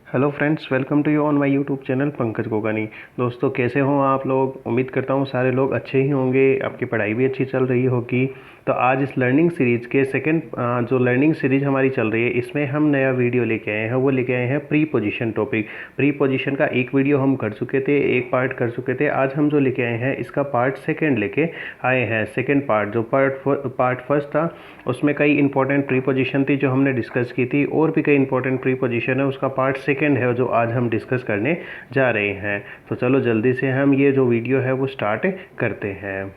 Hello friends, welcome to you on my YouTube channel Pankaj Gogani. दोस्तों, कैसे हो आप लोग? उम्मीद करता हूँ सारे लोग अच्छे ही होंगे, आपकी पढ़ाई भी अच्छी चल रही होगी। तो आज इस लर्निंग सीरीज़ के सेकंड जो लर्निंग सीरीज़ हमारी चल रही है, इसमें हम नया वीडियो लेके आए हैं। वो लेके आए हैं pre position topic. Pre position का एक वीडियो हम कर चुके थे, एक पार्ट कर चुके थे। आज हम जो लेके आए हैं इसका पार्ट सेकेंड लेके आए हैं। सेकेंड पार्ट, जो पार्ट फर्स्ट था उसमें कई इंपॉर्टेंट प्री पोजीशन थी जो हमने डिस्कस की थी, और भी कई इंपॉर्टेंट प्री पोजीशन है। उसका पार्ट सेकेंड है जो आज हम डिस्कस करने जा रहे हैं। तो चलो जल्दी से हम ये जो वीडियो है वो स्टार्ट करते हैं।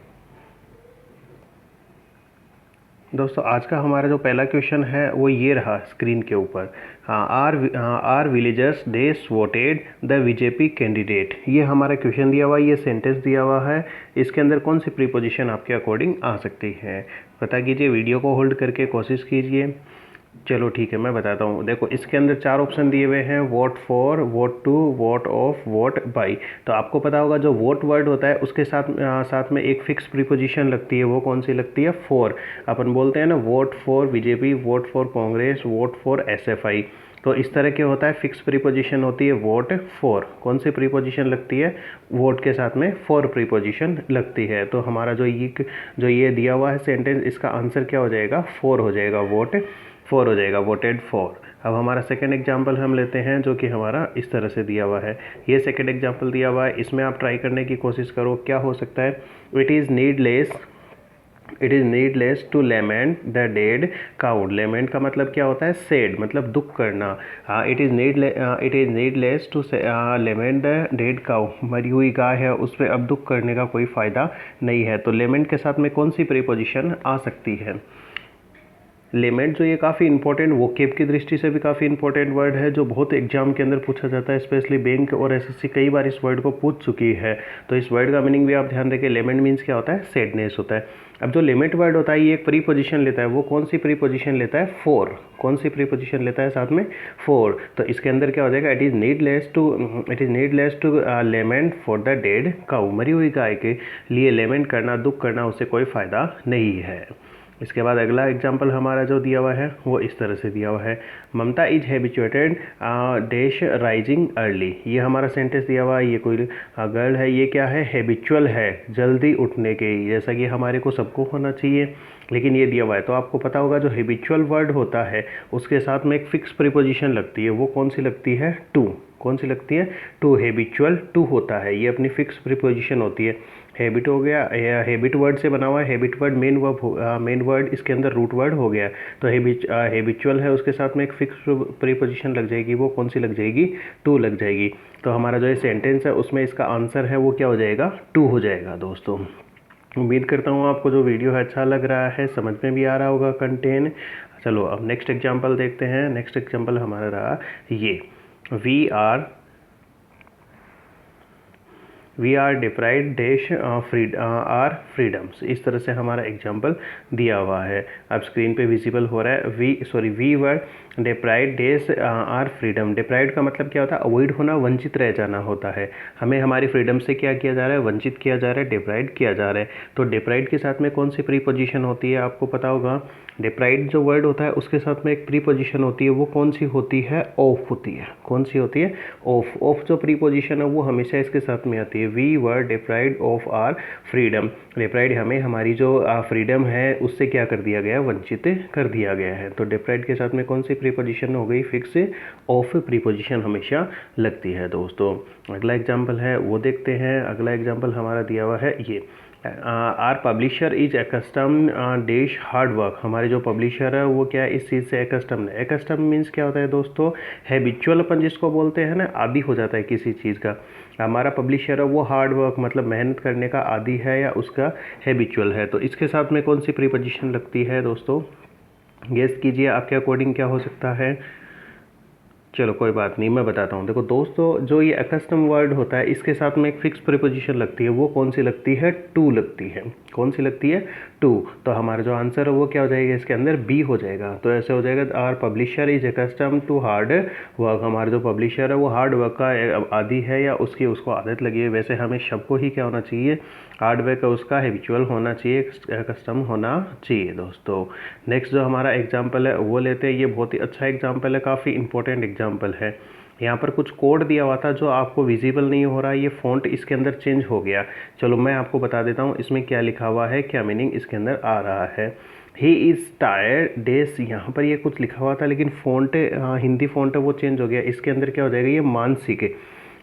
दोस्तों, आज का हमारा जो पहला क्वेश्चन है वो ये रहा स्क्रीन के ऊपर। आर विलेजर्स देश वोटेड द बीजेपी कैंडिडेट। ये हमारा क्वेश्चन दिया हुआ है, ये सेंटेंस दिया हुआ है। इसके अंदर कौन सी प्रीपोजिशन आपके अकॉर्डिंग आ सकती है? पता कीजिए, वीडियो को होल्ड करके कोशिश कीजिए। चलो ठीक है, मैं बताता हूँ। देखो, इसके अंदर चार ऑप्शन दिए हुए हैं: vote for, vote to, vote of, vote by. तो आपको पता होगा जो वोट वर्ड होता है उसके साथ में एक फिक्स प्रीपोजिशन लगती है। वो कौन सी लगती है? फॉर। अपन बोलते हैं ना, vote for BJP, vote for Congress, vote for SFI. तो इस तरह के होता है, फिक्स प्रीपोजिशन होती है वोट फॉर। कौन सी प्रीपोजिशन लगती है? वोट के साथ में फॉर प्रीपोजिशन लगती है। तो हमारा जो ये दिया हुआ है सेंटेंस, इसका आंसर क्या हो जाएगा? फॉर हो जाएगा, वोट फॉर हो जाएगा, वोटेड फॉर। अब हमारा सेकंड एग्जाम्पल हम लेते हैं, जो कि हमारा इस तरह से दिया हुआ है। ये सेकंड एग्जाम्पल दिया हुआ है, इसमें आप ट्राई करने की कोशिश करो क्या हो सकता है। It is needless to lament the dead cow. Lament का मतलब क्या होता है? सेड, मतलब दुख करना। It is needless to lament the dead cow. मरी हुई गाय है, उस पर अब दुख करने का कोई फ़ायदा नहीं है। तो लेमेंट के साथ में कौन सी प्रीपोजिशन आ सकती है? लेमेंट जो ये काफ़ी इंपॉर्टेंट, वोकेब की दृष्टि से भी काफ़ी इंपॉर्टेंट वर्ड है, जो बहुत एग्जाम के अंदर पूछा जाता है। स्पेशली बैंक और एसएससी कई बार इस वर्ड को पूछ चुकी है। तो इस वर्ड का मीनिंग भी आप ध्यान रखें। लेमेंट मीन्स क्या होता है? सैडनेस होता है। अब जो लेमेंट वर्ड होता है ये एक प्री पोजिशन लेता है। वो कौन सी प्री पोजिशन लेता है? फोर। कौन सी प्री पोजिशन लेता है साथ में? फोर। तो इसके अंदर क्या हो जाएगा? It is needless to lament for the dead cow. मरी हुई गाय के लिए लेमेंट करना, दुख करना, उससे कोई फ़ायदा नहीं है। इसके बाद अगला एग्जाम्पल हमारा जो दिया हुआ है वो इस तरह से दिया हुआ है: Mamata is habituated dash rising early. ये हमारा सेंटेंस दिया हुआ है। ये कोई गर्ल है, ये क्या है? हैबिचुअल है, जल्दी उठने के, जैसा कि हमारे को सबको होना चाहिए, लेकिन ये दिया हुआ है। तो आपको पता होगा जो हैबिचुअल वर्ड होता है उसके साथ में एक फिक्स प्रीपोजिशन लगती है। वो कौन सी लगती है? टू। कौन सी लगती है? टू। हैबिचुअल टू होता है, ये अपनी फिक्स प्रीपोजिशन होती है। हैबिट हो गया, हैबिट वर्ड से बना हुआ है। हैबिट वर्ड मेन वर्ड इसके अंदर रूट वर्ड हो गया। तो हैबिचुअल है, उसके साथ में एक फिक्स प्रीपोजिशन लग जाएगी। वो कौन सी लग जाएगी? टू लग जाएगी। तो हमारा जो ये सेंटेंस है उसमें इसका आंसर है वो क्या हो जाएगा? टू हो जाएगा। दोस्तों, उम्मीद करता हूँ आपको जो वीडियो है अच्छा लग रहा है, समझ में भी आ रहा होगा कंटेंट। चलो अब नेक्स्ट एग्जाम्पल देखते हैं। नेक्स्ट एग्जाम्पल हमारा रहा ये: we are deprived dash our freedoms. इस तरह से हमारा एग्जाम्पल दिया हुआ है। अब स्क्रीन पे विजिबल हो रहा है। We were deprived dash our freedom. Deprived का मतलब क्या होता है? अवॉइड होना, वंचित रह जाना होता है। हमें हमारी फ्रीडम से क्या किया जा रहा है? वंचित किया जा रहा है, डिप्राइव्ड किया जा रहा है। तो डिप्राइव्ड के साथ में कौन सी प्रीपोजिशन होती है? आपको पता होगा। डिप्राइव्ड जो वर्ड होता है उसके साथ में एक प्रीपोजिशन होती है। वो कौन सी होती है? ऑफ होती है। कौन सी होती है? ऑफ। ऑफ जो प्रीपोजिशन है वो हमेशा इसके साथ में आती है। We were deprived of our freedom. Deprived, हमें हमारी जो फ्रीडम है उससे क्या कर दिया गया? वंचित कर दिया गया है। तो डिप्राइव्ड के साथ में कौन सी प्रीपोजिशन हो गई? फिक्स। ऑफ प्रीपोजिशन हमेशा लगती है। दोस्तों, अगला एग्जाम्पल है वो देखते हैं। अगला एग्जाम्पल हमारा दिया हुआ है ये: our publisher is accustomed dash hard work. हमारे जो पब्लिशर है वो क्या है? इस चीज़ से एकस्टम है। एकस्टम मीन्स क्या होता है दोस्तों? हैबिचुअल अपन जिसको बोलते हैं ना, आदी हो जाता है किसी चीज़ का। हमारा पब्लिशर है वो हार्ड वर्क मतलब मेहनत करने का आदी है या उसका हैबिचुअल है। तो इसके साथ में कौन सी प्रीपोजिशन लगती है दोस्तों? गेस कीजिए आपके अकॉर्डिंग क्या हो सकता है। चलो कोई बात नहीं, मैं बताता हूँ। देखो दोस्तों, जो ये अकस्टम वर्ड होता है इसके साथ में एक फिक्स प्रीपोजिशन लगती है। वो कौन सी लगती है? टू लगती है। कौन सी लगती है? टू। तो हमारा जो आंसर है वो क्या हो जाएगा? इसके अंदर बी हो जाएगा। तो ऐसे हो जाएगा: our publisher is accustomed to hard work. हमारा जो पब्लिशर है वो हार्ड वर्क का आदी है या उसको आदत लगी है। वैसे हमें शब्द को ही क्या होना चाहिए? हार्ड वर्क का उसका हैबिचुअल होना चाहिए, कस्टम होना चाहिए। दोस्तों, नेक्स्ट जो हमारा एग्जाम्पल है वो लेते हैं। ये बहुत ही अच्छा एग्जाम्पल है, काफ़ी इंपॉर्टेंट एग्जाम्पल है। यहाँ पर कुछ कोड दिया हुआ था जो आपको विजिबल नहीं हो रहा है, ये फ़ॉन्ट इसके अंदर चेंज हो गया। चलो मैं आपको बता देता हूँ इसमें क्या लिखा हुआ है, क्या मीनिंग इसके अंदर आ रहा है। ही इज़ टायर्ड डेज, यहाँ पर ये कुछ लिखा हुआ था लेकिन फ़ॉन्ट हिंदी फ़ॉन्ट है वो चेंज हो गया। इसके अंदर क्या हो जाएगा, ये मानसिक है।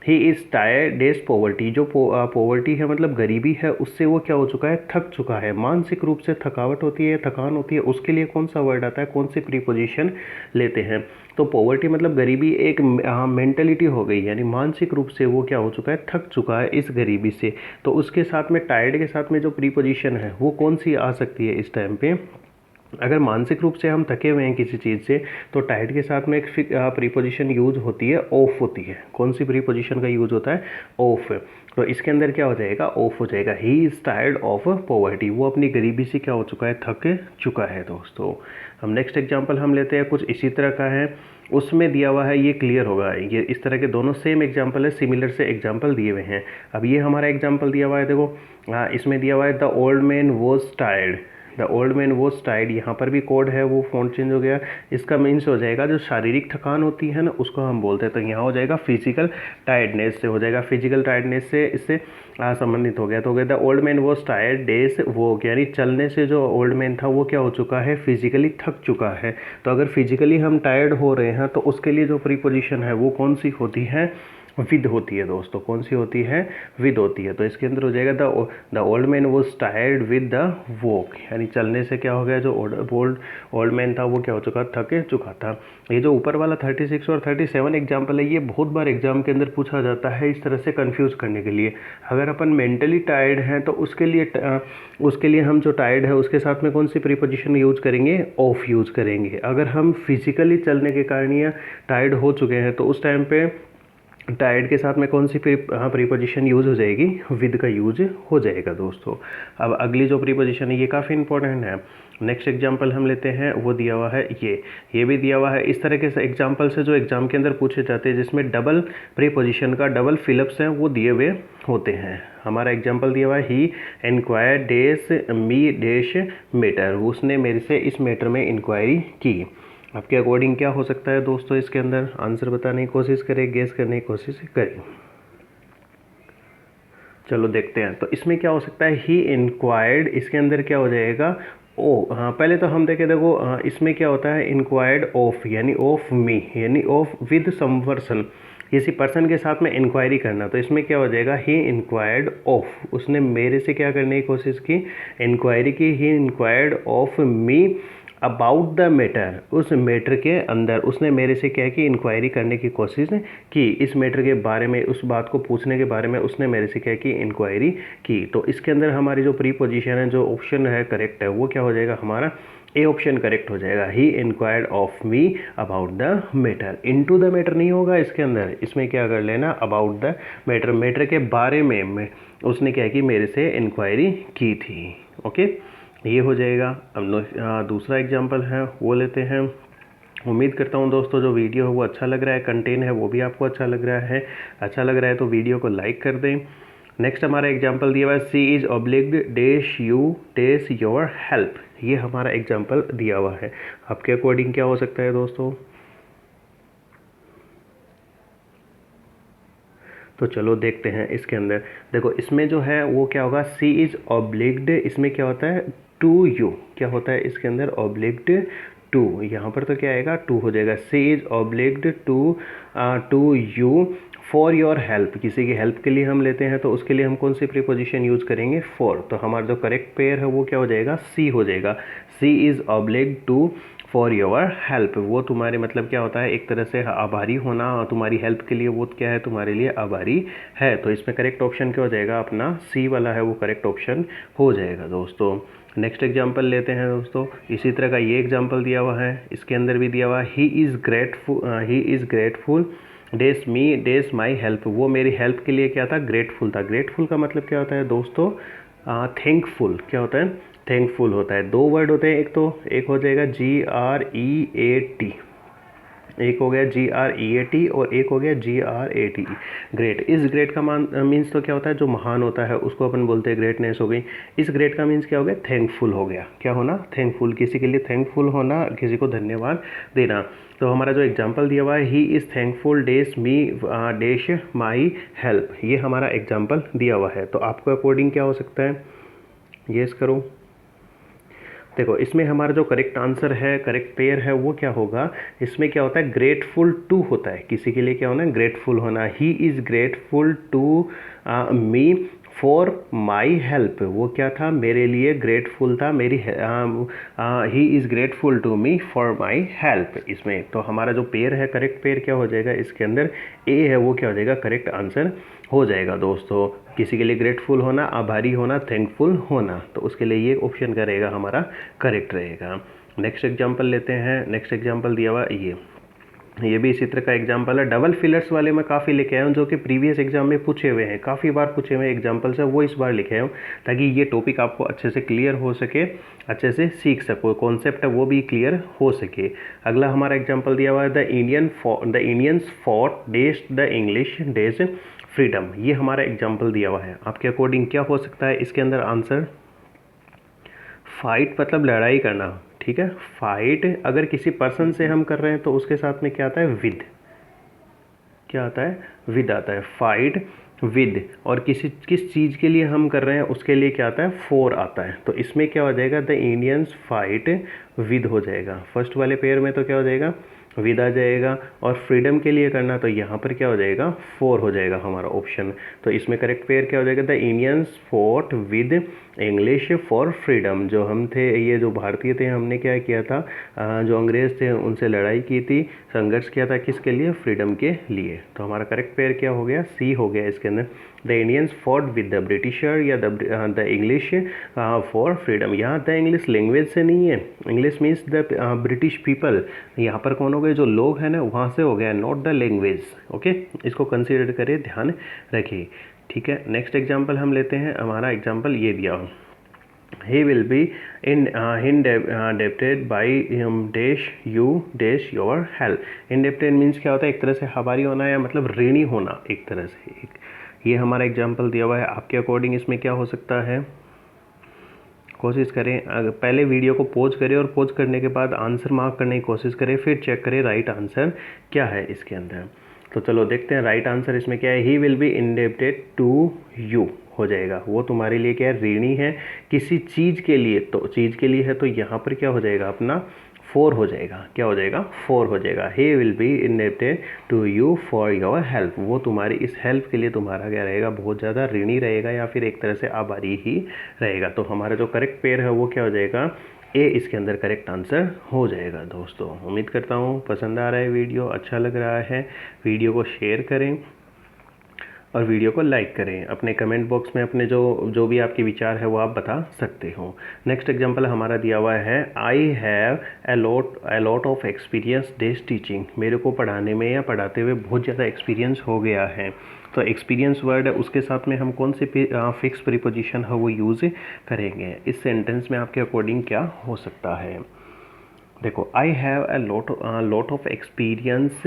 He is tired days poverty, जो पॉवर्टी है मतलब गरीबी है, उससे वो क्या हो चुका है, थक चुका है। मानसिक रूप से थकावट होती है, थकान होती है, उसके लिए कौन सा वर्ड आता है, कौन सी प्रीपोजिशन लेते हैं। तो पॉवर्टी मतलब गरीबी एक मेंटलिटी हो गई, यानी मानसिक रूप से वो क्या हो चुका है, थक चुका है इस गरीबी से। तो उसके साथ में टायर्ड के साथ में जो प्रीपोजिशन है वो कौन सी आ सकती है इस टाइम पे। अगर मानसिक रूप से हम थके हुए हैं किसी चीज़ से, तो टायर्ड के साथ में एक प्रीपोजिशन यूज होती है, ऑफ होती है। कौन सी प्रीपोजिशन का यूज होता है, ऑफ। तो इसके अंदर क्या हो जाएगा, ऑफ हो जाएगा। He is tired of poverty, वो अपनी गरीबी से क्या हो चुका है, थक चुका है। दोस्तों हम नेक्स्ट एग्जाम्पल हम लेते हैं, कुछ इसी तरह का है। उसमें दिया हुआ है, ये क्लियर होगा, ये इस तरह के दोनों सेम एग्जाम्पल है, सिमिलर से एग्जाम्पल दिए हुए हैं। अब ये हमारा एग्जाम्पल दिया हुआ है, देखो इसमें दिया हुआ है the old man was tired, the old man was tired. यहाँ पर भी कोड है, वो फ़ॉन्ट चेंज हो गया। इसका मीन्स हो जाएगा जो शारीरिक थकान होती है ना, उसको हम बोलते हैं। तो यहाँ हो जाएगा फिजिकल टायर्डनेस से, हो जाएगा फिजिकल टायर्डनेस से, इससे संबंधित हो गया। तो हो गया the old man was tired days walk, यानी चलने से जो ओल्ड मैन था वो क्या हो चुका है, फिजिकली थक चुका है। तो अगर फिजिकली हम टायर्ड हो रहे हैं तो उसके लिए जो प्रीपोजिशन है वो कौन सी होती है, विद होती है। दोस्तों कौन सी होती है, विद होती है। तो इसके अंदर हो जाएगा the old man was tired with the walk, यानी चलने से क्या हो गया, जो ओल्ड मैन था वो क्या हो चुका, थक चुका था। ये जो ऊपर वाला 36 और 37 एग्जाम्पल है, ये बहुत बार एग्जाम के अंदर पूछा जाता है इस तरह से कंफ्यूज करने के लिए। अगर अपन मेंटली टायर्ड हैं तो उसके लिए हम जो टायर्ड है उसके साथ में कौन सी प्रीपोजिशन यूज करेंगे, ऑफ यूज करेंगे। अगर हम फिजिकली चलने के कारण या टायर्ड हो चुके हैं तो उस टाइम पे टायर्ड के साथ में कौन सी प्रीपोजिशन यूज़ हो जाएगी, विद का यूज हो जाएगा। दोस्तों अब अगली जो प्रीपोजिशन है ये काफ़ी इंपॉर्टेंट है। नेक्स्ट एग्जाम्पल हम लेते हैं, वो दिया हुआ है ये भी दिया हुआ है। इस तरह के एग्जाम्पल से जो एग्जाम के अंदर पूछे जाते हैं जिसमें डबल प्रीपोजिशन का डबल फिलअप्स हैं वो दिए हुए होते हैं। हमारा एग्जाम्पल दिया हुआ है, ही इंक्वायर डेश मी डेश मैटर, उसने मेरे से इस मैटर में इंक्वायरी की। आपके अकॉर्डिंग क्या हो सकता है दोस्तों, इसके अंदर आंसर बताने की कोशिश करें, गेस करने की कोशिश करें। चलो देखते हैं। तो इसमें क्या हो सकता है, ही इंक्वायर्ड, इसके अंदर क्या हो जाएगा, ओ। हाँ पहले तो हम देखें, देखो इसमें क्या होता है, इंक्वायर्ड ऑफ, यानी ऑफ मी, यानी ऑफ विद सम पर्सन, किसी पर्सन के साथ में इंक्वायरी करना। तो इसमें क्या हो जाएगा, ही इंक्वायर्ड ऑफ, उसने मेरे से क्या करने की कोशिश की, इंक्वायरी की। He inquired of me about the matter, उस मैटर के अंदर उसने मेरे से क्या की, इंक्वायरी करने की कोशिश की। इस मैटर के बारे में, उस बात को पूछने के बारे में उसने मेरे से क्या की, इंक्वायरी की। तो इसके अंदर हमारी जो प्रीपोजिशन है, जो ऑप्शन है करेक्ट है, वो क्या हो जाएगा, हमारा ए ऑप्शन करेक्ट हो जाएगा। He inquired of me about the matter, into the matter नहीं होगा इसके अंदर, इसमें क्या कर लेना, अबाउट द मैटर, मैटर के बारे में उसने क्या की, मेरे से इंक्वायरी की थी। ओके, ये हो जाएगा। अब दूसरा एग्जाम्पल है वो लेते हैं। उम्मीद करता हूँ दोस्तों जो वीडियो है वो अच्छा लग रहा है, कंटेंट है वो भी आपको अच्छा लग रहा है। अच्छा लग रहा है तो वीडियो को लाइक कर दें। नेक्स्ट हमारा एग्जाम्पल दिया हुआ है, she is obliged dash you dash your help, ये हमारा एग्जाम्पल दिया हुआ है। आपके अकॉर्डिंग क्या हो सकता है दोस्तों, तो चलो देखते हैं। इसके अंदर देखो, इसमें जो है वो क्या होगा, सी इज़ ऑब्लिग्ड, इसमें क्या होता है, टू यू, क्या होता है इसके अंदर, ऑब्लिग्ड टू। यहाँ पर तो क्या आएगा, टू हो जाएगा। She is obliged to you for your help, किसी की हेल्प के लिए हम लेते हैं तो उसके लिए हम कौन सी प्रीपोजिशन यूज़ करेंगे, फॉर। तो हमारा जो करेक्ट पेयर है वो क्या हो जाएगा, सी हो जाएगा। She is obliged to for your help, वो तुम्हारे मतलब क्या होता है, एक तरह से आभारी होना, तुम्हारी हेल्प के लिए वो क्या है, तुम्हारे लिए आभारी है। तो इसमें करेक्ट ऑप्शन क्या हो जाएगा, अपना सी वाला है वो करेक्ट ऑप्शन हो जाएगा। दोस्तों नेक्स्ट एग्जाम्पल लेते हैं दोस्तों। इसी तरह का ये एग्जाम्पल दिया हुआ है, इसके अंदर भी दिया हुआ है, he is grateful dash me dash my help, वो मेरी हेल्प के लिए क्या था, ग्रेटफुल था। ग्रेटफुल का मतलब क्या होता है दोस्तों, थैंकफुल, क्या होता है, थैंकफुल होता है। दो वर्ड होते हैं, एक हो जाएगा GREAT, एक हो गया GREAT और एक हो गया GRAT, ग्रेट। इस ग्रेट का मीन्स तो क्या होता है, जो महान होता है उसको अपन बोलते हैं ग्रेटनेस हो गई। इस ग्रेट का मीन्स क्या हो गया, थैंकफुल हो गया। क्या होना, थैंकफुल, किसी के लिए थैंकफुल होना, किसी को धन्यवाद देना। तो हमारा जो एग्जाम्पल दिया हुआ है, he is thankful dash me dash my help, ये हमारा एग्जाम्पल दिया हुआ है। तो आपको अकॉर्डिंग क्या हो सकता है, गेस करो। देखो इसमें हमारा जो करेक्ट आंसर है, करेक्ट पेयर है, वो क्या होगा, इसमें क्या होता है, ग्रेटफुल टू होता है। किसी के लिए क्या होना है, ग्रेटफुल होना। He is grateful to me for my help, वो क्या था, मेरे लिए ग्रेटफुल था, मेरी he is grateful to me for my help. इसमें तो हमारा जो पेयर है, करेक्ट पेयर क्या हो जाएगा, इसके अंदर ए है, वो क्या हो जाएगा, करेक्ट आंसर हो जाएगा दोस्तों। किसी के लिए ग्रेटफुल होना, आभारी होना, थैंकफुल होना, तो उसके लिए ये ऑप्शन का रहेगा हमारा करेक्ट रहेगा। नेक्स्ट एग्जांपल लेते हैं। नेक्स्ट एग्जांपल दिया हुआ ये भी इसी तरह का एग्जांपल है। डबल फिलर्स वाले मैं काफ़ी लेके आया हूँ, जो कि प्रीवियस एग्जाम में पूछे हुए हैं, काफ़ी बार पूछे हुए एग्जांपल्स है, वो इस बार लिखे आया हूँ ताकि ये टॉपिक आपको अच्छे से क्लियर हो सके, अच्छे से सीख सको, कॉन्सेप्ट है वो भी क्लियर हो सके। अगला हमारा एग्जाम्पल दिया हुआ है, the Indians fought days the English days freedom, ये हमारा एग्जाम्पल दिया हुआ है। आपके अकॉर्डिंग क्या हो सकता है इसके अंदर आंसर, फाइट मतलब लड़ाई करना, ठीक है। फाइट अगर किसी पर्सन से हम कर रहे हैं तो उसके साथ में क्या आता है, विद, क्या आता है, विद आता है, फाइट विद। और किस चीज़ के लिए हम कर रहे हैं उसके लिए क्या आता है, फॉर आता है। तो इसमें क्या हो जाएगा, द इंडियंस फाइट विद हो जाएगा। फर्स्ट वाले पेयर में तो क्या हो जाएगा, विद आ जाएगा। और फ्रीडम के लिए करना तो यहाँ पर क्या हो जाएगा, फॉर हो जाएगा हमारा ऑप्शन। तो इसमें करेक्ट पेयर क्या हो जाएगा, the Indians fought with English for freedom. जो हम थे, ये जो भारतीय थे, हमने क्या किया था, जो अंग्रेज़ थे उनसे लड़ाई की थी, संघर्ष किया था, किसके लिए, फ्रीडम के लिए। तो हमारा करेक्ट पेयर क्या हो गया, सी हो गया इसके अंदर। The Indians fought with the britisher या द इंग्लिश फॉर फ्रीडम। यहाँ द इंग्लिश लैंग्वेज से नहीं है, English means the British people. यहाँ पर कौन हो गए, जो लोग हैं ना, वहाँ से हो गया, नॉट द लैंग्वेज। ओके, इसको कंसीडर करिए, ध्यान रखिए, ठीक है। नेक्स्ट एग्जाम्पल हम लेते हैं। हमारा एग्जाम्पल ये दिया, he will be indebted by dash you dash your help। indebted means क्या होता है, एक तरह से हवारी होना या मतलब ऋणी होना एक तरह से। ये हमारा एग्जाम्पल दिया हुआ है। आपके अकॉर्डिंग इसमें क्या हो सकता है, कोशिश करें, पहले वीडियो को पॉज करें और पॉज करने के बाद आंसर मार्क करने की कोशिश करें, फिर चेक करें राइट आंसर क्या है इसके अंदर। तो चलो देखते हैं राइट आंसर इसमें क्या है, he will be indebted to you हो जाएगा। वो तुम्हारे लिए क्या है, ऋणी है किसी चीज़ के लिए। तो चीज़ के लिए है तो यहाँ पर क्या हो जाएगा, अपना फॉर हो जाएगा। क्या हो जाएगा, फॉर हो जाएगा। He will be indebted to you for your help, वो तुम्हारी इस हेल्प के लिए तुम्हारा क्या रहेगा, बहुत ज़्यादा ऋणी रहेगा या फिर एक तरह से आभारी ही रहेगा। तो हमारा जो करेक्ट पेयर है वो क्या हो जाएगा, ए इसके अंदर करेक्ट आंसर हो जाएगा। दोस्तों उम्मीद करता हूँ पसंद आ रहा है वीडियो, अच्छा लग रहा है। वीडियो को शेयर करें और वीडियो को लाइक करें। अपने कमेंट बॉक्स में अपने जो भी आपके विचार है वो आप बता सकते हो। नेक्स्ट एग्जांपल हमारा दिया हुआ है, I have a lot of experience days teaching. मेरे को पढ़ाने में या पढ़ाते हुए बहुत ज़्यादा एक्सपीरियंस हो गया है। तो एक्सपीरियंस वर्ड है, उसके साथ में हम कौन से फिक्स प्रीपोजिशन है वो यूज़ करेंगे। इस सेंटेंस में आपके अकॉर्डिंग क्या हो सकता है, देखो, I have a lot of experience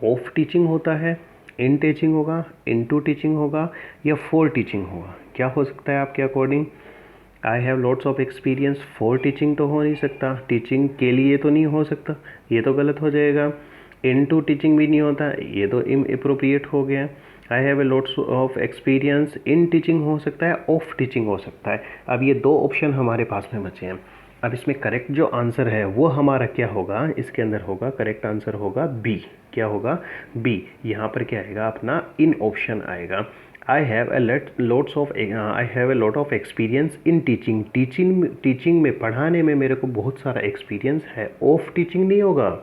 of teaching होता है, इन टीचिंग होगा, इनटू टीचिंग होगा या फॉर टीचिंग होगा। क्या हो सकता है आपके according, I have lots of experience for teaching तो हो नहीं सकता, टीचिंग के लिए तो नहीं हो सकता, ये तो गलत हो जाएगा। इनटू टीचिंग भी नहीं होता, ये तो इनअप्रोप्रिएट हो गया। I have a lots of experience in teaching हो सकता है, ऑफ टीचिंग हो सकता है। अब ये दो ऑप्शन हमारे पास में बचे हैं। अब इसमें करेक्ट जो आंसर है वो हमारा क्या होगा, इसके अंदर होगा करेक्ट आंसर होगा बी। क्या होगा, बी। यहाँ पर क्या आएगा, अपना इन ऑप्शन आएगा। I have a lot of experience in teaching. Teaching में पढ़ाने में मेरे को बहुत सारा एक्सपीरियंस है। ऑफ टीचिंग नहीं होगा,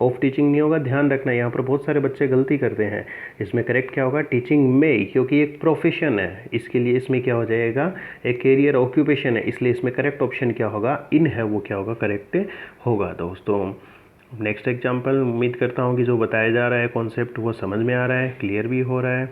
ऑफ टीचिंग नहीं होगा, ध्यान रखना। यहाँ पर बहुत सारे बच्चे गलती करते हैं। इसमें करेक्ट क्या होगा, टीचिंग में, क्योंकि एक प्रोफेशन है, इसके लिए इसमें क्या हो जाएगा, एक कैरियर ऑक्यूपेशन है, इसलिए इसमें करेक्ट ऑप्शन क्या होगा, इन है, वो क्या होगा, करेक्ट होगा। दोस्तों नेक्स्ट एग्जाम्पल, उम्मीद करता हूँ कि जो बताया जा रहा है कॉन्सेप्ट वो समझ में आ रहा है, क्लियर भी हो रहा है।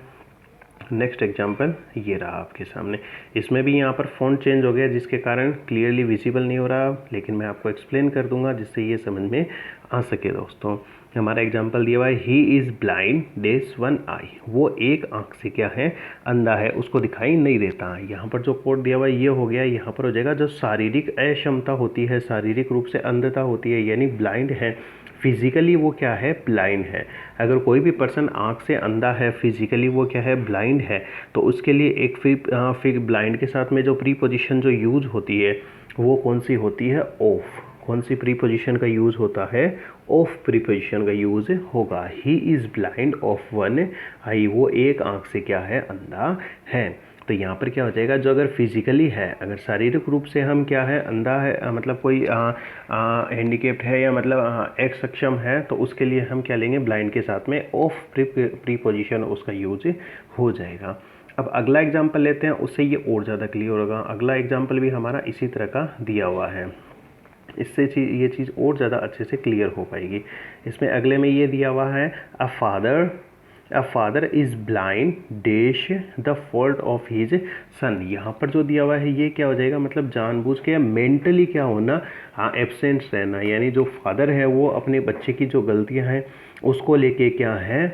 नेक्स्ट एग्जाम्पल ये रहा आपके सामने। इसमें भी यहाँ पर फ़ॉन्ट चेंज हो गया जिसके कारण क्लियरली विजिबल नहीं हो रहा, लेकिन मैं आपको एक्सप्लेन कर दूंगा जिससे ये समझ में आ सके। दोस्तों हमारा एग्जाम्पल दिया हुआ है, he is blind dash one eye. वो एक आँख से क्या है, अंधा है, उसको दिखाई नहीं देता। यहाँ पर जो कोड दिया हुआ है ये हो गया, यहाँ पर हो जाएगा जो शारीरिक अक्षमता होती है, शारीरिक रूप से अंधता होती है, यानी ब्लाइंड है, फिजिकली वो क्या है, ब्लाइंड है। अगर कोई भी पर्सन आँख से अंधा है, फिजिकली वो क्या है, ब्लाइंड है, तो उसके लिए एक फिर ब्लाइंड के साथ में जो प्रीपोजिशन जो यूज होती है वो कौन सी होती है, ऑफ। कौन सी प्रीपोजिशन का यूज़ होता है, ऑफ प्रीपोजिशन का यूज़ होगा। He is blind of one eye, वो एक आँख से क्या है, अंधा है। तो यहाँ पर क्या हो जाएगा, जो अगर फिजिकली है, अगर शारीरिक रूप से हम क्या है, अंधा है, मतलब कोई हैंडीकेप्ड है या मतलब एक सक्षम है, तो उसके लिए हम क्या लेंगे, ब्लाइंड के साथ में ऑफ प्रीपोजिशन उसका यूज हो जाएगा। अब अगला एग्जाम्पल लेते हैं, उससे ये और ज़्यादा क्लियर होगा। अगला एग्जाम्पल भी हमारा इसी तरह का दिया हुआ है, इससे ये चीज़ और ज़्यादा अच्छे से क्लियर हो पाएगी। इसमें अगले में ये दिया हुआ है, अ father is blind dash the fault of his सन। यहाँ पर जो दिया हुआ है ये क्या हो जाएगा, मतलब जानबूझ के मेंटली क्या होना, हाँ, एब्सेंट रहना। यानी जो फादर है वो अपने बच्चे की जो गलतियाँ हैं उसको लेके क्या है,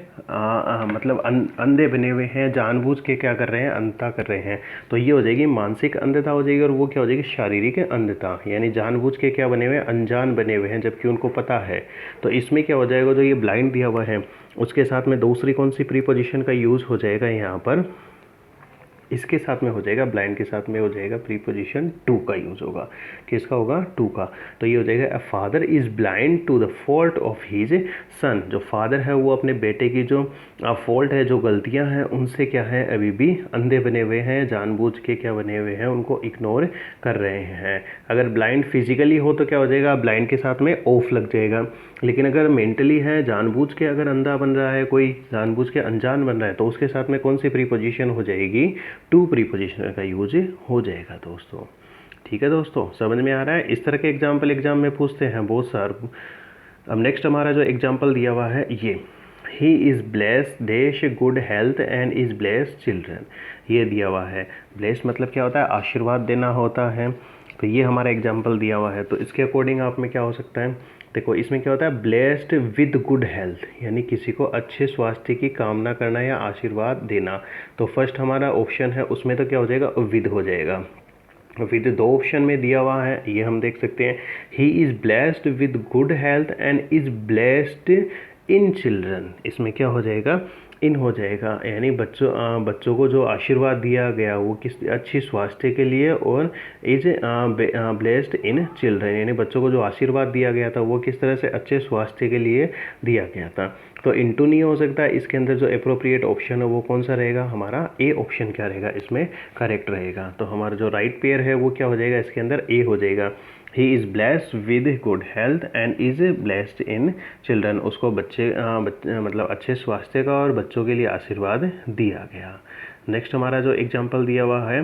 मतलब अंधे बने हुए हैं, जानबूझ के क्या कर रहे हैं, अंधता कर रहे हैं। तो ये हो जाएगी मानसिक अंधता हो जाएगी, और वो क्या हो जाएगी, शारीरिक अंधता। यानी जानबूझ के क्या बने हुए हैं, अनजान बने हुए हैं, जबकि उनको पता है। तो इसमें क्या हो जाएगा, जो ये ब्लाइंड दिया हुआ है उसके साथ में दूसरी कौन सी प्रीपोजिशन का यूज़ हो जाएगा यहाँ पर, इसके साथ में हो जाएगा, ब्लाइंड के साथ में हो जाएगा प्रीपोजिशन टू का यूज़ होगा। किसका होगा, टू का। तो ये हो जाएगा, a father is blind to the fault of his son. जो फादर है वो अपने बेटे की जो फॉल्ट है, जो गलतियां हैं, उनसे क्या है, अभी भी अंधे बने हुए हैं, जानबूझ के क्या बने हुए हैं, उनको इग्नोर कर रहे हैं। अगर ब्लाइंड फिजिकली हो तो क्या हो जाएगा, ब्लाइंड के साथ में ऑफ लग जाएगा। लेकिन अगर मेंटली है, जानबूझ के अगर अंधा बन रहा है, कोई जानबूझ के अनजान बन रहा है, तो उसके साथ में कौन सी प्रीपोजिशन हो जाएगी, टू प्रीपोजिशन का यूज हो जाएगा दोस्तों। ठीक है दोस्तों, समझ में आ रहा है। इस तरह के एग्जाम में पूछते हैं बहुत सारे। अब नेक्स्ट हमारा जो एग्जाम्पल दिया हुआ है ये, he is blessed dash good health and is blessed children. ये दिया हुआ है, ब्लेस्ड मतलब क्या होता है, आशीर्वाद देना होता है। तो ये हमारा एग्जाम्पल दिया हुआ है, तो इसके अकॉर्डिंग आप में क्या हो सकता है, देखो इसमें क्या होता है, ब्लेस्ड विद गुड हेल्थ, यानी किसी को अच्छे स्वास्थ्य की कामना करना या आशीर्वाद देना। तो फर्स्ट हमारा ऑप्शन है, उसमें तो क्या हो जाएगा, विद हो जाएगा। विद दो ऑप्शन में दिया हुआ है, ये हम देख सकते हैं, he is blessed with good health and is blessed in children. इसमें क्या हो जाएगा, इन हो जाएगा, यानी बच्चों को जो आशीर्वाद दिया गया वो किस अच्छी स्वास्थ्य के लिए, और इज ब्लेस्ड इन चिल्ड्रन, यानी बच्चों को जो आशीर्वाद दिया गया था वो किस तरह से, अच्छे स्वास्थ्य के लिए दिया गया था। तो इंटू नहीं हो सकता, इसके अंदर जो अप्रोप्रिएट ऑप्शन है वो कौन सा रहेगा, हमारा ए ऑप्शन क्या रहेगा, इसमें करेक्ट रहेगा। तो हमारा जो राइट पेयर है वो क्या हो जाएगा, इसके अंदर ए हो जाएगा। He is blessed with good health and is blessed in children. उसको मतलब अच्छे स्वास्थ्य का और बच्चों के लिए आशीर्वाद दिया गया। नेक्स्ट हमारा जो एग्जाम्पल दिया हुआ है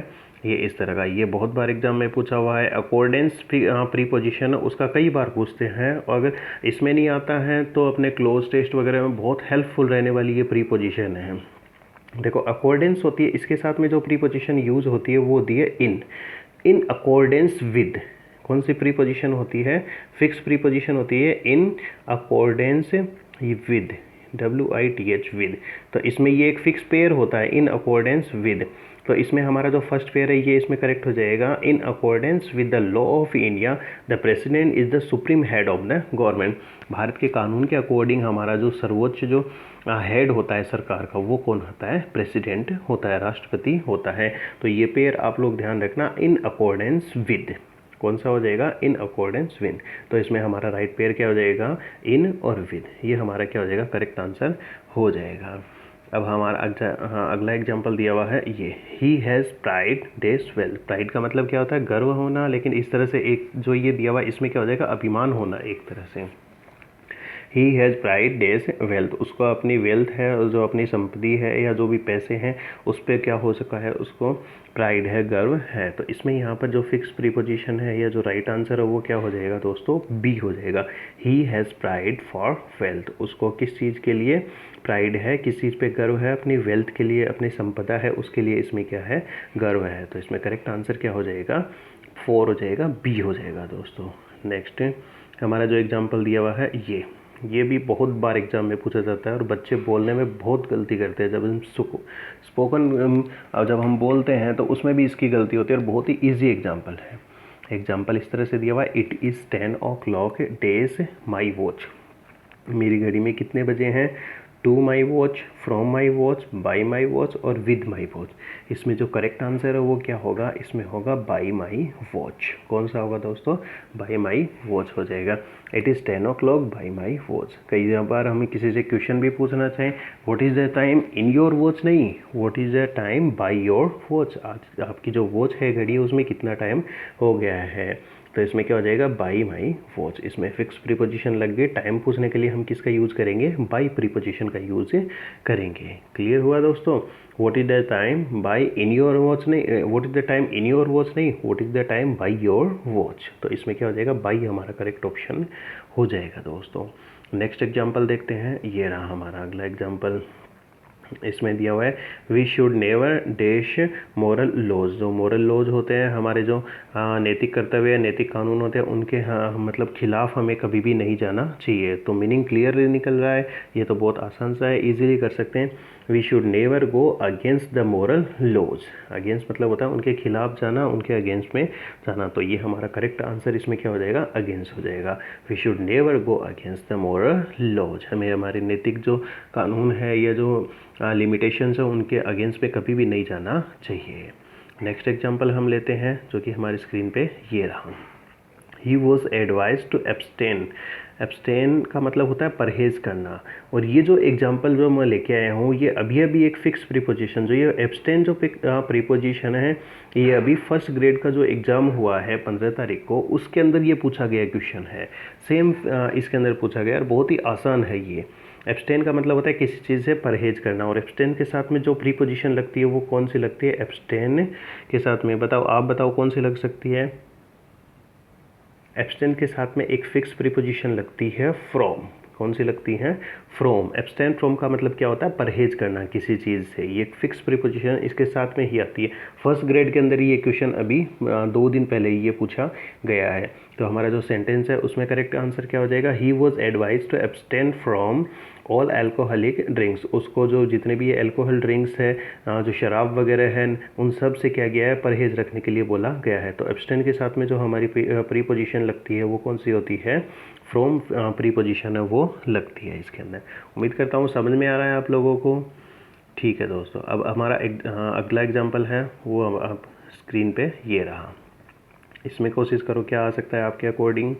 ये इस तरह का, ये बहुत बार एग्जाम में पूछा हुआ है। अकॉर्डेंस प्रीपोजिशन उसका कई बार पूछते हैं, और अगर इसमें नहीं आता है तो अपने क्लोज टेस्ट वगैरह में बहुत हेल्पफुल रहने वाली ये प्रीपोजिशन है। देखो अकॉर्डेंस होती है, इसके साथ में जो प्रीपोजिशन यूज़ होती है वो दी है इन अकॉर्डेंस विद। कौन सी प्रीपोजिशन होती है, फिक्स प्रीपोजिशन होती है, in accordance with, WITH with. तो इसमें ये एक फिक्स पेयर होता है, इन अकॉर्डेंस विद। तो इसमें हमारा जो फर्स्ट पेयर है ये इसमें करेक्ट हो जाएगा, in accordance with the law of India the president is the supreme head of the government. Bharat के कानून के अकॉर्डिंग हमारा जो सर्वोच्च जो हेड होता है सरकार का वो कौन होता है, प्रेसिडेंट होता है, राष्ट्रपति होता है। तो ये पेयर आप लोग ध्यान रखना, इन अकॉर्डेंस विद, कौन सा हो जाएगा, इन अकॉर्डेंस विद। तो इसमें हमारा राइट पेयर क्या हो जाएगा, इन और विद। ये हमारा क्या हो जाएगा, करेक्ट आंसर हो जाएगा। अब हमारा अगला एग्जाम्पल दिया हुआ है ये, he has pride days wealth. Pride का मतलब क्या होता है, गर्व होना, लेकिन इस तरह से एक जो ये दिया हुआ है इसमें क्या हो जाएगा, अभिमान होना एक तरह से। He has pride days wealth, उसको अपनी वेल्थ है, जो अपनी संपत्ति है या जो भी पैसे हैं उस पर क्या हो सका है, उसको प्राइड है, गर्व है। तो इसमें यहाँ पर जो फिक्स प्रीपोजिशन है या जो राइट आंसर है वो क्या हो जाएगा दोस्तों, बी हो जाएगा। He has pride for wealth, उसको किस चीज़ के लिए प्राइड है, किस चीज़ पे गर्व है, अपनी वेल्थ के लिए, अपनी संपदा है उसके लिए इसमें क्या है, गर्व है। तो इसमें करेक्ट आंसर क्या हो जाएगा, 4 हो जाएगा, बी हो जाएगा दोस्तों। नेक्स्ट हमारा जो एग्जाम्पल दिया हुआ है ये भी बहुत बार एग्जाम में पूछा जाता है, और बच्चे बोलने में बहुत गलती करते हैं। जब हम स्पोकन जब हम बोलते हैं तो उसमें भी इसकी गलती होती है, और बहुत ही ईजी एग्जाम्पल है। एग्जाम्पल इस तरह से दिया हुआ है, it is 10 o'clock dash my watch. मेरी घड़ी में कितने बजे हैं, to my watch, from my watch, by my watch और विद माई वॉच। इसमें जो करेक्ट आंसर है वो क्या होगा, इसमें होगा बाई माई वॉच। कौन सा होगा दोस्तों, बाई माई वॉच हो जाएगा। It is 10 o'clock by my watch. कई बार हमें किसी से क्वेश्चन भी पूछना चाहें, what is the time in your watch, नहीं, what is the time by your watch. आज आपकी जो वॉच है, घड़ी है, उसमें कितना टाइम हो गया है। तो इसमें क्या हो जाएगा, बाई माई वॉच। इसमें फिक्स प्रीपोजिशन लग गई। टाइम पूछने के लिए हम किसका यूज़ करेंगे, बाई प्रीपोजिशन का यूज़ करेंगे। क्लियर हुआ दोस्तों। What is the time by in your watch, नहीं, what is the time in your watch, नहीं, what is the time by your watch. तो इसमें क्या हो जाएगा, बाई हमारा करेक्ट ऑप्शन हो जाएगा दोस्तों। नेक्स्ट एग्जाम्पल देखते हैं। ये रहा हमारा अगला एग्जाम्पल। इसमें दिया हुआ है, we should never dash moral laws. जो मोरल लॉज होते हैं, हमारे जो नैतिक कर्तव्य, नैतिक कानून होते हैं, उनके मतलब खिलाफ हमें कभी भी नहीं जाना चाहिए। तो मीनिंग क्लियर निकल रहा है, ये तो बहुत आसान सा है, इजीली कर सकते हैं। We should never go against the moral laws. Against मतलब होता है उनके खिलाफ जाना, उनके अगेंस्ट में जाना। तो ये हमारा करेक्ट आंसर इसमें क्या हो जाएगा, अगेंस्ट हो जाएगा। We should never go against the moral laws. हमें हमारे नैतिक जो कानून है या जो लिमिटेशंस है, उनके अगेंस्ट में कभी भी नहीं जाना चाहिए। नेक्स्ट एग्जाम्पल हम लेते हैं, जो कि हमारी स्क्रीन पे ये रहा। He was advised to abstain. Abstain का मतलब होता है परहेज करना। और ये जो एग्जाम्पल जो मैं लेके आया हूँ, ये अभी अभी एक फिक्स प्रीपोजिशन, जो ये एब्सटेन जो प्रीपोजिशन है, ये अभी फर्स्ट ग्रेड का जो एग्ज़ाम हुआ है 15 तारीख को, उसके अंदर ये पूछा गया क्वेश्चन है। सेम इसके अंदर पूछा गया और बहुत ही आसान है ये। एब्सटेन का मतलब होता है किसी चीज़ से परहेज करना। और एब्सटेन के साथ में जो प्रीपोजिशन लगती है वो कौन सी लगती है, एब्सटेन के साथ में, बताओ, आप बताओ कौन सी लग सकती है। एब्सटेन के साथ में एक फिक्स प्रीपोजिशन लगती है फ्रॉम। कौन सी लगती है, फ्रॉम। एब्सटेन फ्रॉम का मतलब क्या होता है, परहेज करना किसी चीज़ से। ये एक फिक्स प्रीपोजिशन इसके साथ में ही आती है। फर्स्ट ग्रेड के अंदर ये क्वेश्चन अभी 2 दिन पहले ही ये पूछा गया है। तो हमारा जो सेंटेंस है उसमें करेक्ट आंसर क्या हो जाएगा, he was advised to abstain from all alcoholic drinks. उसको जो जितने भी एल्कोहल ड्रिंक्स है, जो शराब वगैरह है, उन सब से क्या गया है, परहेज रखने के लिए बोला गया है। तो एब्सटेन के साथ में जो हमारी प्रीपोजिशन लगती है वो कौन सी होती है, फ्रॉम प्रीपोजिशन है वो लगती है इसके अंदर। उम्मीद करता हूँ समझ में आ रहा है आप लोगों को। ठीक है दोस्तों, अब हमारा अगला एग्जाम्पल है वो अब स्क्रीन पे ये रहा। इसमें कोशिश करो क्या आ सकता है आपके अकॉर्डिंग।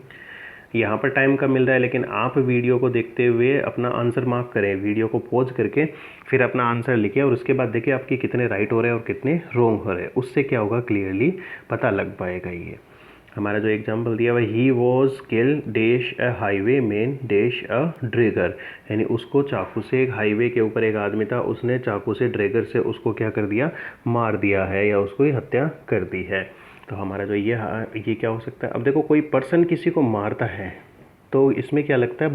यहाँ पर टाइम कम मिल रहा है, लेकिन आप वीडियो को देखते हुए अपना आंसर मार्क करें, वीडियो को पॉज करके फिर अपना आंसर लिखें और उसके बाद देखिए आपके कितने राइट हो रहे हैं और कितने रॉन्ग हो रहे हैं। उससे क्या होगा, क्लियरली पता लग पाएगा। ये हमारा जो एग्जाम्पल दिया हुआ है, he was kill dash a highway man dash a Drager. यानी उसको चाकू से, एक हाईवे के ऊपर एक आदमी था, उसने चाकू से ड्रैगर से उसको क्या कर दिया, मार दिया है या उसको हत्या कर दी है। तो हमारा जो ये क्या हो सकता है। अब देखो, कोई पर्सन किसी को मारता है तो इसमें क्या लगता है,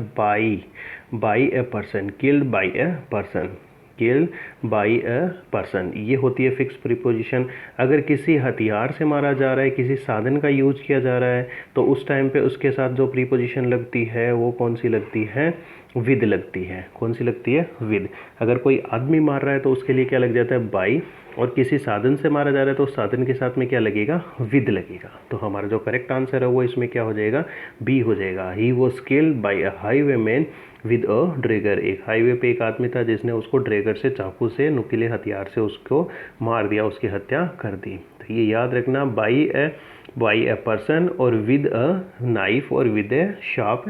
by a person, killed by a person, killed by a person, ये होती है फिक्स प्रीपोजिशन। अगर किसी हथियार से मारा जा रहा है, किसी साधन का यूज किया जा रहा है, तो उस टाइम पे उसके साथ जो प्रीपोजिशन लगती है वो कौन सी लगती है, विद लगती है। कौन सी लगती है, विद। अगर कोई आदमी मार रहा है तो उसके लिए क्या लग जाता है, बाई। और किसी साधन से मारा जा रहा है तो साधन के साथ में क्या लगेगा, विद लगेगा। तो हमारा जो करेक्ट आंसर है वो इसमें क्या हो जाएगा, बी हो जाएगा। He was killed by a highway man with a Drager. एक हाईवे पे एक आदमी था जिसने उसको ड्रैगर से, चाकू से, नुकीले हथियार से उसको मार दिया, उसकी हत्या कर दी। तो ये याद रखना, बाई ए पर्सन और विद अ नाइफ और विद ए शार्प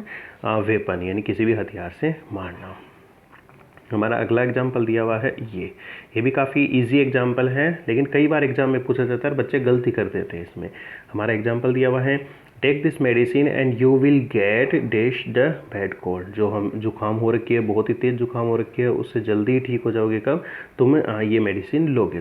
वेपन, यानी किसी भी हथियार से मारना। हमारा अगला एग्जाम्पल दिया हुआ है ये भी काफ़ी इजी एग्जाम्पल है, लेकिन कई बार एग्जाम में पूछा जाता है और बच्चे गलती कर देते हैं इसमें। हमारा एग्जाम्पल दिया हुआ है, take this medicine and you will get dash the bad cold. जो हम जुकाम हो रखी है, बहुत ही तेज़ जुकाम हो रखी है, उससे जल्दी ही ठीक हो जाओगे कब, तुम ये मेडिसिन लोगे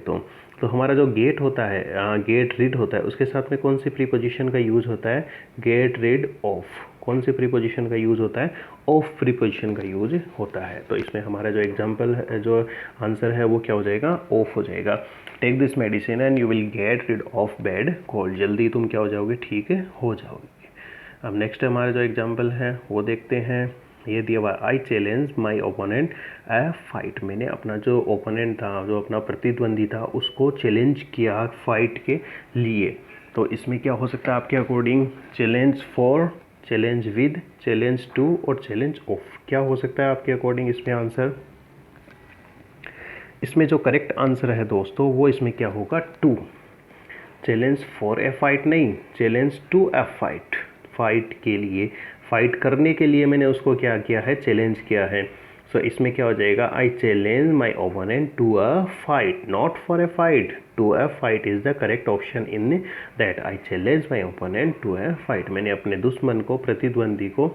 तो हमारा जो गेट होता है, गेट रिड होता है, उसके साथ में कौन सी प्रीपोजिशन का यूज़ होता है, गेट रिड ऑफ। कौन सी प्रीपोजिशन का यूज़ होता है, ऑफ प्रीपोजिशन का यूज होता है। तो इसमें हमारा जो एग्जाम्पल है, जो आंसर है वो क्या हो जाएगा, ऑफ हो जाएगा। Take this medicine and you will get rid of bad cold. जल्दी तुम क्या हो जाओगे, ठीक हो जाओगे। अब नेक्स्ट हमारा जो एग्जाम्पल है वो देखते हैं। ये दिया हुआ, आई challenge my opponent A fight. मैंने अपना जो ओपोनेंट था, जो अपना प्रतिद्वंदी था, उसको चैलेंज किया फाइट के लिए। तो इसमें क्या हो सकता है आपके according, challenge for challenge with, challenge to और चैलेंज ऑफ। क्या हो सकता है आपके अकॉर्डिंग इसमें आंसर? इसमें जो करेक्ट आंसर है दोस्तों वो इसमें क्या होगा? To. Challenge for a fight नहीं, challenge to a fight. Fight के लिए, फाइट करने के लिए मैंने उसको क्या किया है? चैलेंज किया है। सो इसमें क्या हो जाएगा? I challenge my opponent to a fight, not for a fight. To a fight is the correct option in that. I challenge my opponent to a fight. मैंने अपने दुश्मन को, प्रतिद्वंदी को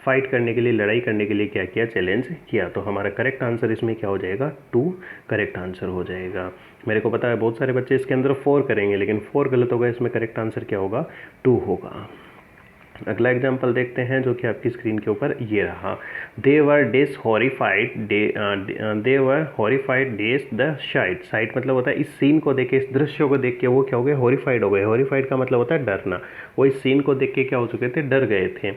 फाइट करने के लिए, लड़ाई करने के लिए क्या किया? चैलेंज किया। तो हमारा करेक्ट आंसर इसमें क्या हो जाएगा? टू करेक्ट आंसर हो जाएगा। मेरे को पता है बहुत सारे बच्चे इसके अंदर 4 करेंगे, लेकिन 4 गलत होगा। इसमें करेक्ट आंसर क्या होगा? 2 होगा। अगला एग्जाम्पल देखते हैं जो कि आपकी स्क्रीन के ऊपर ये रहा। They were dash horrified, they were horrified dash the sight. Sight मतलब होता है इस सीन को देख के, इस दृश्य को देख के वो क्या हो गए? हॉरिफाइड हो गए। हॉरिफाइड का मतलब होता है डरना। वो इस सीन को देख के क्या हो चुके थे? डर गए थे।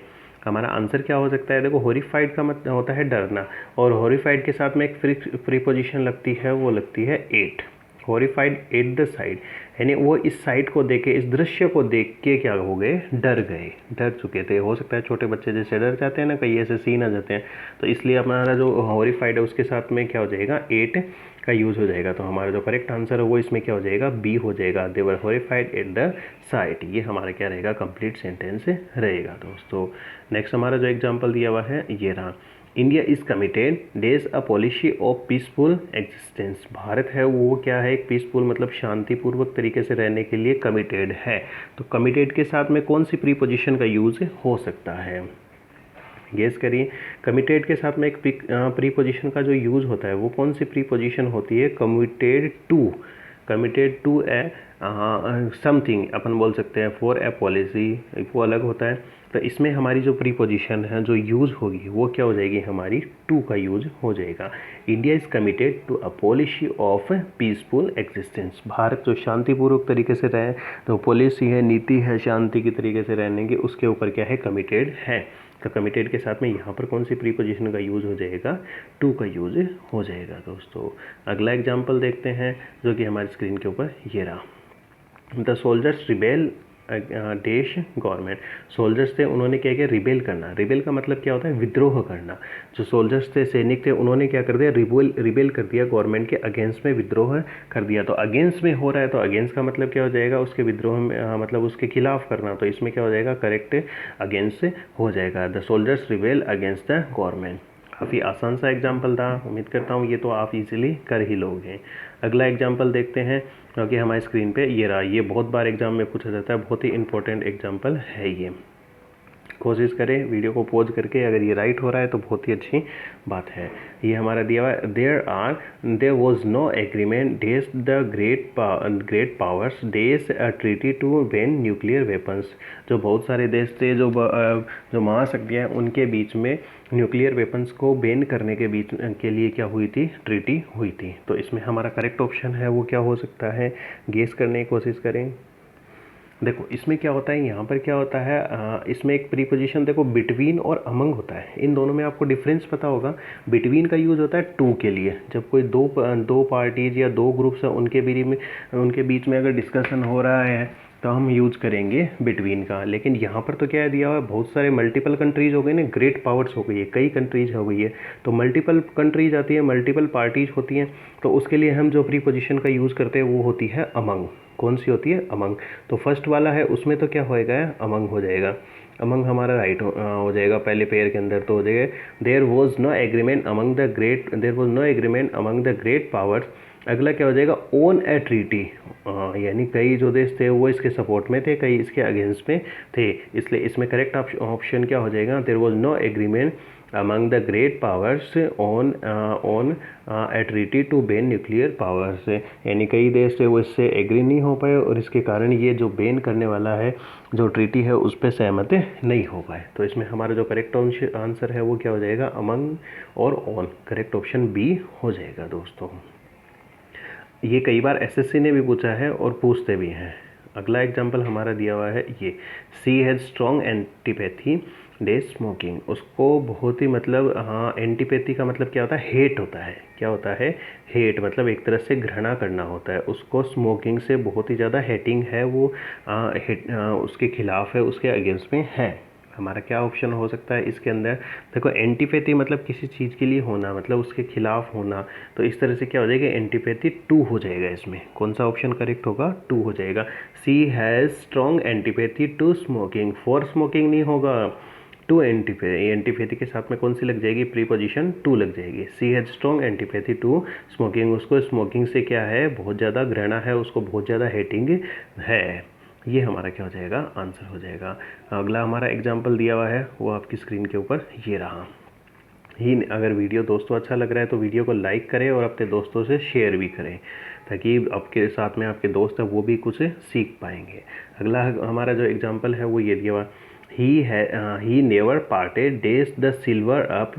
हमारा आंसर क्या हो सकता है? देखो, हॉरिफाइड का मतलब होता है डरना, और हॉरिफाइड के साथ में एक प्रीपोजिशन लगती है, वो लगती है at. Horrified at the sight, यानी वो इस साइट को देख के, इस दृश्य को देख के क्या हो गए? डर गए, डर चुके थे। हो सकता है छोटे बच्चे जैसे डर जाते हैं ना, कई ऐसे सीन आ जाते हैं, तो इसलिए हमारा जो हॉरिफाइड है उसके साथ में क्या हो जाएगा? एट का यूज़ हो जाएगा। तो हमारा जो करेक्ट आंसर है वो इसमें क्या हो जाएगा? बी हो जाएगा। दे were horrified at the site. ये हमारा क्या रहेगा? कंप्लीट सेंटेंस रहेगा दोस्तों। नेक्स्ट हमारा जो एग्जाम्पल दिया हुआ है ये रहा। India is committed days a policy of peaceful existence. Bharat है वो क्या है? एक पीसफुल मतलब शांतिपूर्वक तरीके से रहने के लिए कमिटेड है। तो कमिटेड के साथ में कौन सी प्रीपोजिशन का यूज़ हो सकता है? गेस करिए। कमिटेड के साथ में एक प्रीपोजिशन का जो यूज़ होता है वो कौन सी प्रीपोजिशन होती है? Committed to. Committed to a something अपन बोल सकते हैं। फॉर ए पॉलिसी वो अलग होता है। तो इसमें हमारी जो प्रीपोजिशन है जो यूज़ होगी वो क्या हो जाएगी? हमारी टू का यूज़ हो जाएगा। India is committed to a policy of peaceful existence. Bharat जो शांतिपूर्वक तरीके से रहे, तो पॉलिसी है, नीति है शांति की तरीके से रहने की, उसके ऊपर क्या है? कमिटेड है। तो कमिटेड के साथ में यहाँ पर कौन सी प्रीपोजिशन का यूज़ हो जाएगा? टू का यूज़ हो जाएगा दोस्तों। अगला एग्जाम्पल देखते हैं जो कि हमारी स्क्रीन के ऊपर ये रहा। द सोल्जर्स रिबेल देश गवर्नमेंट। सोल्जर्स थे, उन्होंने क्या किया? रिबेल करना। रिबेल का मतलब क्या होता है? विद्रोह करना। जो सोल्जर्स थे, सैनिक थे, उन्होंने क्या कर दिया? रिबेल कर दिया, गवर्नमेंट के अगेंस्ट में विद्रोह कर दिया। तो अगेंस्ट में हो रहा है, तो अगेंस्ट का मतलब क्या हो जाएगा? उसके विद्रोह में मतलब उसके खिलाफ करना। तो इसमें क्या हो जाएगा? करेक्ट अगेंस्ट से हो जाएगा। The soldiers rebel against the government. काफ़ी आसान सा एग्जाम्पल था, उम्मीद करता हूँ ये तो आप इजीली कर ही लोगे। अगला एग्जाम्पल देखते हैं क्योंकि हमारी स्क्रीन पे ये रहा। ये बहुत बार एग्जाम में पूछा जाता है, बहुत ही इंपॉर्टेंट एग्जाम्पल है ये। कोशिश करें वीडियो को पॉज करके, अगर ये राइट हो रहा है तो बहुत ही अच्छी बात है। ये हमारा दिया हुआ है। There was no agreement dash the great powers dash a treaty to ban nuclear weapons. जो बहुत सारे देश थे, जो महाशक्तियाँ, उनके बीच में न्यूक्लियर वेपन्स को बैन करने के लिए क्या हुई थी? ट्रीटी हुई थी। तो इसमें हमारा करेक्ट ऑप्शन है वो क्या हो सकता है? गेस करने की कोशिश करें। देखो इसमें क्या होता है, यहाँ पर क्या होता है, इसमें एक प्रीपोजिशन देखो बिटवीन और अमंग होता है। इन दोनों में आपको डिफरेंस पता होगा। बिटवीन का यूज़ होता है टू के लिए, जब कोई दो पार्टीज या दो ग्रुप्स हैं उनके बीच में अगर डिस्कशन हो रहा है तो हम यूज़ करेंगे बिटवीन का। लेकिन यहाँ पर तो क्या है दिया हुआ है? बहुत सारे मल्टीपल कंट्रीज हो गए ना, ग्रेट पावर्स हो गई है, कई कंट्रीज हो गई है। तो मल्टीपल कंट्रीज आती है, मल्टीपल पार्टीज होती हैं, तो उसके लिए हम जो प्रीपोजिशन का यूज़ करते हैं वो होती है अमंग। कौन सी होती है? अमंग। तो फर्स्ट वाला है उसमें तो क्या होएगा? अमंग हो जाएगा। अमंग हमारा राइट हो जाएगा पहले पेयर के अंदर, तो हो जाएगा there was no agreement among the great powers. अगला क्या हो जाएगा? ओन ए ट्रीटी, यानी कई जो देश थे वो इसके सपोर्ट में थे, कई इसके अगेंस्ट में थे, इसलिए इसमें करेक्ट ऑप्शन क्या हो जाएगा? There was no agreement among the great powers on a treaty to ban nuclear powers। यानी कई देश थे वो इससे एग्री नहीं हो पाए, और इसके कारण ये जो बैन करने वाला है जो ट्रीटी है उस पर सहमत नहीं हो पाए। तो इसमें हमारा जो करेक्ट आंसर है वो क्या हो जाएगा? अमंग और ऑन। करेक्ट ऑप्शन बी हो जाएगा दोस्तों। ये कई बार एसएससी ने भी पूछा है और पूछते भी हैं। अगला एग्जाम्पल हमारा दिया हुआ है ये। She has strong antipathy dash smoking. उसको बहुत ही मतलब, हाँ, एंटीपैथी का मतलब क्या होता है? हेट होता है। क्या होता है? हेट मतलब एक तरह से घृणा करना होता है। उसको स्मोकिंग से बहुत ही ज़्यादा हेटिंग है, वो उसके खिलाफ है, उसके अगेंस्ट में है। हमारा क्या ऑप्शन हो सकता है इसके अंदर? देखो एंटीपैथी मतलब किसी चीज़ के लिए होना, मतलब उसके खिलाफ होना, तो इस तरह से क्या हो जाएगा, एंटीपैथी 2 हो जाएगा। इसमें कौन सा ऑप्शन करेक्ट होगा? 2 हो जाएगा। She has strong antipathy to smoking, for smoking नहीं होगा, टू एंटीपैथी, एंटीपैथी के साथ में कौन सी लग जाएगी? प्रीपोजिशन 2 लग जाएगी। She has strong antipathy to smoking, उसको स्मोकिंग से क्या है, बहुत ज़्यादा घृणा है, उसको बहुत ज़्यादा हेटिंग है। ये हमारा क्या हो जाएगा? आंसर हो जाएगा। अगला हमारा एग्जाम्पल दिया हुआ है वो आपकी स्क्रीन के ऊपर ये रहा। ही अगर वीडियो दोस्तों अच्छा लग रहा है तो वीडियो को लाइक करें और अपने दोस्तों से शेयर भी करें, ताकि आपके साथ में आपके दोस्त हैं वो भी कुछ सीख पाएंगे। अगला हमारा जो एग्जांपल है वो ये दिया हुआ, he never parted days the silver up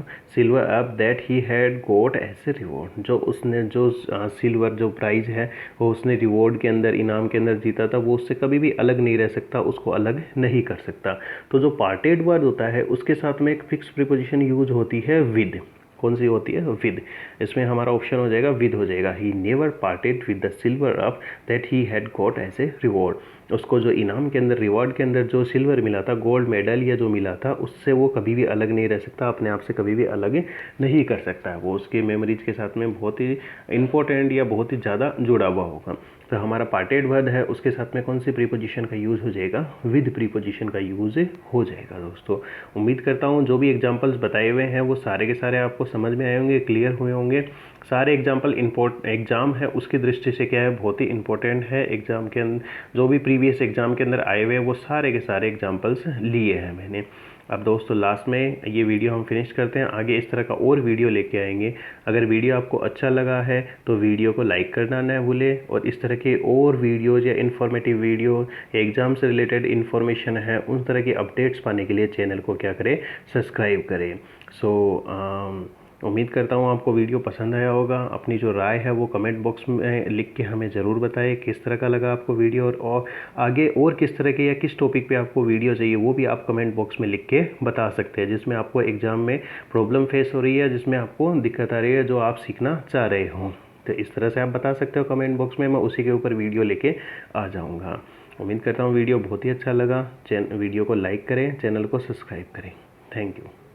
that he had got as a reward, जो उसने जो सिल्वर जो प्राइज़ है वो उसने रिवॉर्ड के अंदर, इनाम के अंदर जीता था, वो उससे कभी भी अलग नहीं रह सकता, उसको अलग नहीं कर सकता। तो जो पार्टेड वर्ड होता है उसके साथ में एक फिक्स प्रीपोजिशन यूज होती है विद। कौन सी होती है? विद। इसमें हमारा ऑप्शन हो जाएगा विद हो जाएगा। He never parted with the silver cup that he had got as a reward, उसको जो इनाम के अंदर, रिवॉर्ड के अंदर जो सिल्वर मिला था, गोल्ड मेडल या जो मिला था, उससे वो कभी भी अलग नहीं रह सकता, अपने आप से कभी भी अलग नहीं कर सकता है, वो उसकी मेमोरीज के साथ में बहुत ही इंपॉर्टेंट या बहुत ही ज़्यादा जुड़ा हुआ होगा। तो हमारा पार्टेड वर्ड है उसके साथ में कौन सी प्रीपोजिशन का यूज़ हो जाएगा? विद प्रीपोजिशन का यूज़ हो जाएगा। दोस्तों उम्मीद करता हूँ जो भी एग्जांपल्स बताए हुए हैं वो सारे के सारे आपको समझ में आए होंगे, क्लियर हुए होंगे। सारे एग्जाम्पल एग्ज़ाम है उसकी दृष्टि से क्या है, बहुत ही इंपॉर्टेंट है। एग्ज़ाम के अंदर जो भी प्रीवियस एग्ज़ाम के अंदर आए हुए हैं वो सारे के सारे एग्जाम्पल्स लिए हैं मैंने। अब दोस्तों लास्ट में ये वीडियो हम फिनिश करते हैं, आगे इस तरह का और वीडियो लेके आएंगे। अगर वीडियो आपको अच्छा लगा है तो वीडियो को लाइक करना ना भूलें, और इस तरह के और वीडियोज़ या इन्फॉर्मेटिव वीडियो, एग्ज़ाम से रिलेटेड इन्फॉर्मेशन है, उन तरह की अपडेट्स पाने के लिए चैनल को क्या करें, सब्सक्राइब करें। उम्मीद करता हूँ आपको वीडियो पसंद आया होगा। अपनी जो राय है वो कमेंट बॉक्स में लिख के हमें ज़रूर बताएं किस तरह का लगा आपको वीडियो, और आगे और किस तरह के या किस टॉपिक पे आपको वीडियो चाहिए वो भी आप कमेंट बॉक्स में लिख के बता सकते हैं, जिसमें आपको एग्ज़ाम में प्रॉब्लम फेस हो रही है, जिसमें आपको दिक्कत आ रही है, जो आप सीखना चाह रहे हो। तो इस तरह से आप बता सकते हो कमेंट बॉक्स में, मैं उसी के ऊपर वीडियो लेके आ जाऊँगा। उम्मीद करता हूँ वीडियो बहुत ही अच्छा लगा। वीडियो को लाइक करें, चैनल को सब्सक्राइब करें। Thank you.